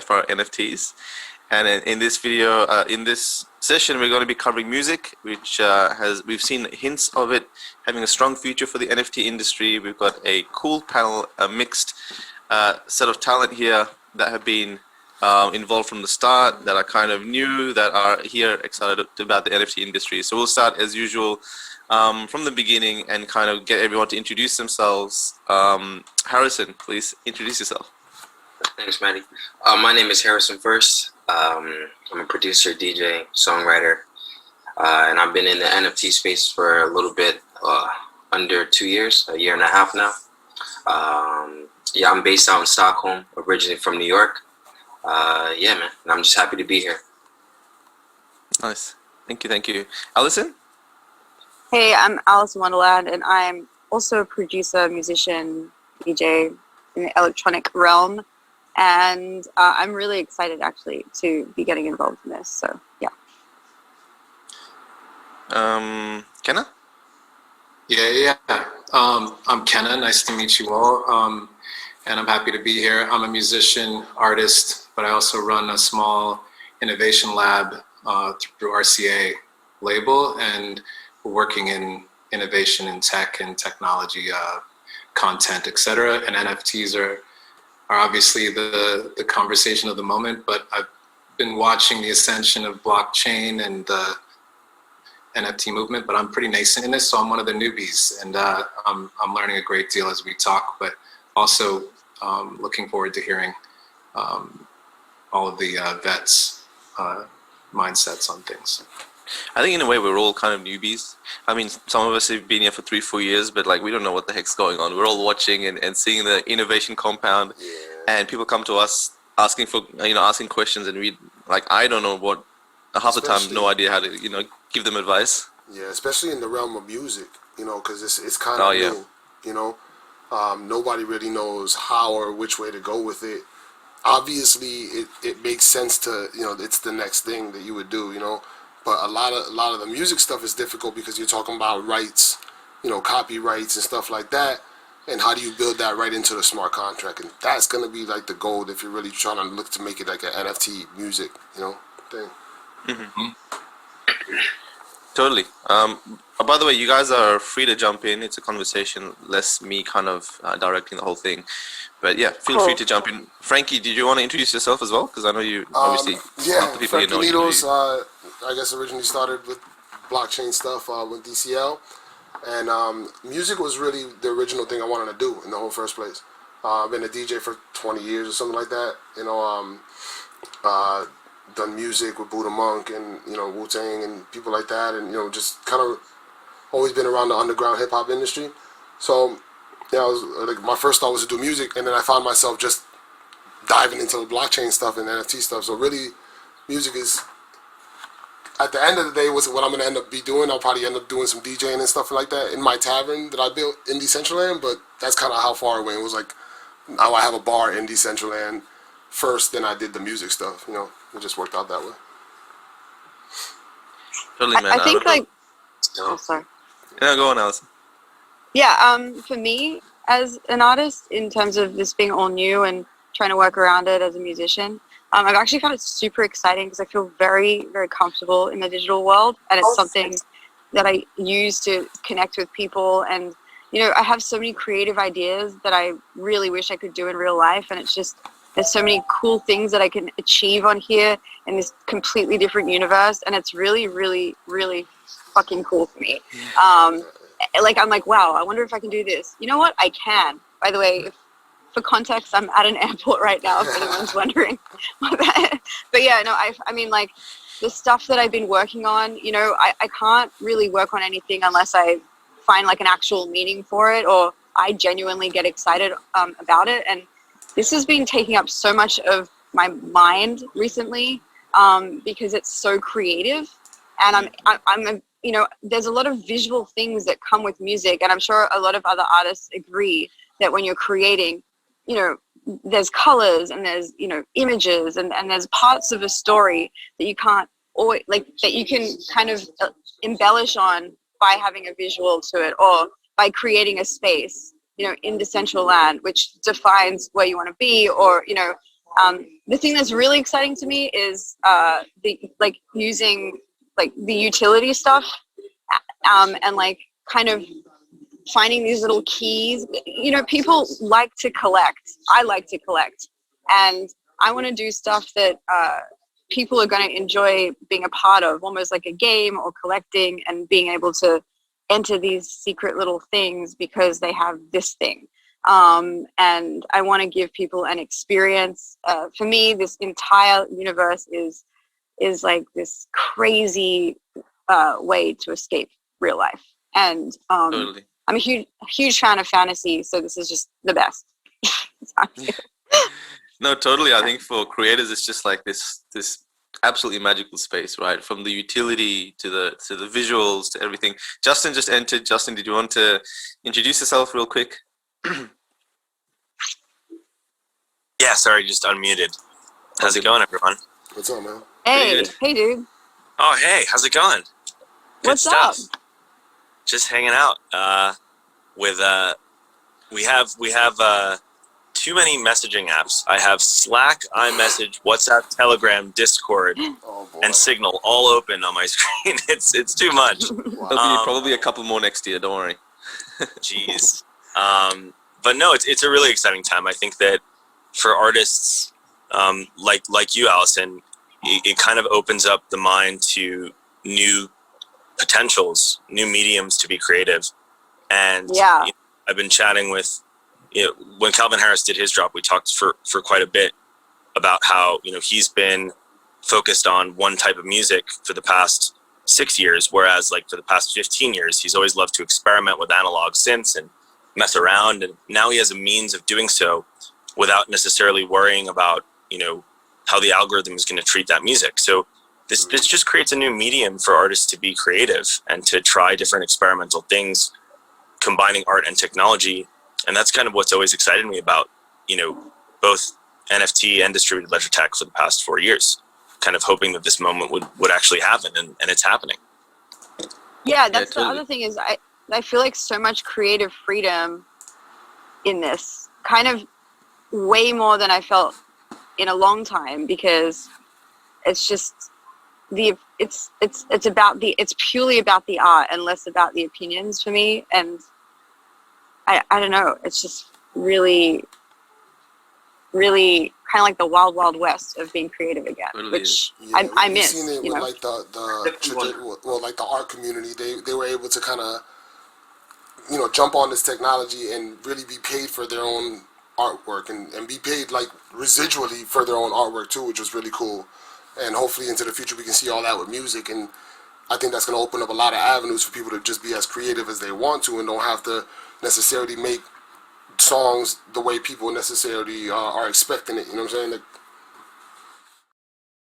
For NFTs, and in this video, in this session, we're going to be covering music, which we've seen hints of it having a strong future for the NFT industry. We've got a cool panel, a mixed set of talent here that have been involved from the start, that are kind of new, that are here excited about the NFT industry. So we'll start as usual from the beginning and kind of get everyone to introduce themselves. Harrison, please introduce yourself. Thanks, Maddie. My name is Harrison First. I'm a producer, DJ, songwriter, and I've been in the NFT space for a little bit, under 2 years, a year and a half now. Yeah, I'm based out in Stockholm, originally from New York. Yeah, man, and I'm just happy to be here. Nice. Thank you. Alison? Hey, I'm Alison Wonderland, and I'm also a producer, musician, DJ in the electronic realm. And I'm really excited, actually, to be getting involved in this. So, yeah. Kenna? Yeah. I'm Kenna. Nice to meet you all. And I'm happy to be here. I'm a musician, artist, but I also run a small innovation lab through RCA label, and we're working in innovation in tech and technology, content, etc. And NFTs are obviously the conversation of the moment, but I've been watching the ascension of blockchain and the NFT movement, but I'm pretty nascent in this, so I'm one of the newbies, and I'm learning a great deal as we talk, but also looking forward to hearing all of the vets' mindsets on things. I think in a way we're all kind of newbies. I mean, some of us have been here for 3-4 years, but like we don't know what the heck's going on. We're all watching and seeing the innovation compound, and people come to us asking for asking questions, and I don't know what, half the time no idea how to give them advice. Yeah, especially in the realm of music, because it's kind of new. Nobody really knows how or which way to go with it. Obviously, it makes sense to it's the next thing that you would do, But a lot of the music stuff is difficult because you're talking about rights, copyrights and stuff like that. And how do you build that right into the smart contract? And that's going to be like the gold if you're really trying to look to make it like an NFT music, thing. Mm-hmm. Totally. By the way, you guys are free to jump in. It's a conversation, less me kind of directing the whole thing. But yeah, feel free to jump in. Frankie, did you want to introduce yourself as well? Because I know you obviously yeah, the people Frankie you know. Needles, I guess originally started with blockchain stuff with DCL, and music was really the original thing I wanted to do in the whole first place. I've been a DJ for 20 years or something like that. Done music with Buddha Monk and Wu-Tang and people like that, and just kind of always been around the underground hip hop industry. So I was like, my first thought was to do music, and then I found myself just diving into the blockchain stuff and NFT stuff. So really, music is, at the end of the day, what I'm going to end up be doing. I'll probably end up doing some DJing and stuff like that in my tavern that I built in Decentraland, but that's kind of how far away it was. Like, now I have a bar in Decentraland first, then I did the music stuff, It just worked out that way. Totally, man. I think oh, sorry. Yeah, go on, Alison. Yeah, for me, as an artist, in terms of this being all new and trying to work around it as a musician, I've actually found it super exciting because I feel very, very comfortable in the digital world, and it's something that I use to connect with people. And, I have so many creative ideas that I really wish I could do in real life, and it's just, there's so many cool things that I can achieve on here in this completely different universe, and it's really, really, really fucking cool for me. I'm like, wow, I wonder if I can do this. You know what? I can. By the way, for context, I'm at an airport right now, if anyone's wondering. But yeah, no, I mean, like, the stuff that I've been working on, I can't really work on anything unless I find, like, an actual meaning for it, or I genuinely get excited about it. And this has been taking up so much of my mind recently, because it's so creative, and I'm you know, there's a lot of visual things that come with music, and I'm sure a lot of other artists agree that when you're creating, you know, there's colors and there's, you know, images and there's parts of a story that you can't always, like, that you can kind of embellish on by having a visual to it, or by creating a space, you know, in Decentraland, which defines where you want to be, or, you know, the thing that's really exciting to me is using like the utility stuff, and like kind of finding these little keys. You know, people like to collect. I like to collect, and I want to do stuff that people are going to enjoy being a part of, almost like a game or collecting, and being able to enter these secret little things because they have this thing. And I want to give people an experience. For me, this entire universe is like this crazy way to escape real life. And Totally. I'm a huge fan of fantasy, so this is just the best. No, totally. I think for creators, it's just like this absolutely magical space, right? From the utility to the visuals to everything. Justin just entered. Justin, did you want to introduce yourself real quick? Yeah, sorry, just unmuted. How's it going, everyone? What's up, man? Hey dude. Oh, hey, how's it going? Good What's stuff. up? Just hanging out. With we have too many messaging apps. I have Slack, iMessage, WhatsApp, Telegram, Discord, Oh boy. and Signal all open on my screen. It's too much. There'll be probably a couple more next year. Don't worry. Jeez. But no, it's a really exciting time. I think that for artists like you, Alison, it kind of opens up the mind to new potentials, new mediums to be creative. And Yeah. you know, I've been chatting with, you know, when Calvin Harris did his drop, we talked for quite a bit about how, you know, he's been focused on one type of music for the past 6 years, whereas like for the past 15 years, he's always loved to experiment with analog synths and mess around. And now he has a means of doing so without necessarily worrying about, you know, how the algorithm is going to treat that music. So this just creates a new medium for artists to be creative and to try different experimental things, combining art and technology. And that's kind of what's always excited me about, you know, both NFT and distributed ledger tech for the past 4 years, kind of hoping that this moment would actually happen, and it's happening. Yeah, that's totally. the other thing is I feel like so much creative freedom in this, kind of way more than I felt in a long time, because it's just it's purely about the art and less about the opinions for me. And I don't know, it's just really kind of like the wild west of being creative again, Totally which Yeah, I we've miss, seen it you with know. like like the art community. They were able to kind of, you know, jump on this technology and really be paid for their own artwork, and be paid like residually for their own artwork too, which was really cool. And hopefully into the future we can see all that with music, and I think that's going to open up a lot of avenues for people to just be as creative as they want to, and don't have to necessarily make songs the way people necessarily are expecting it. You know what I'm saying? Like,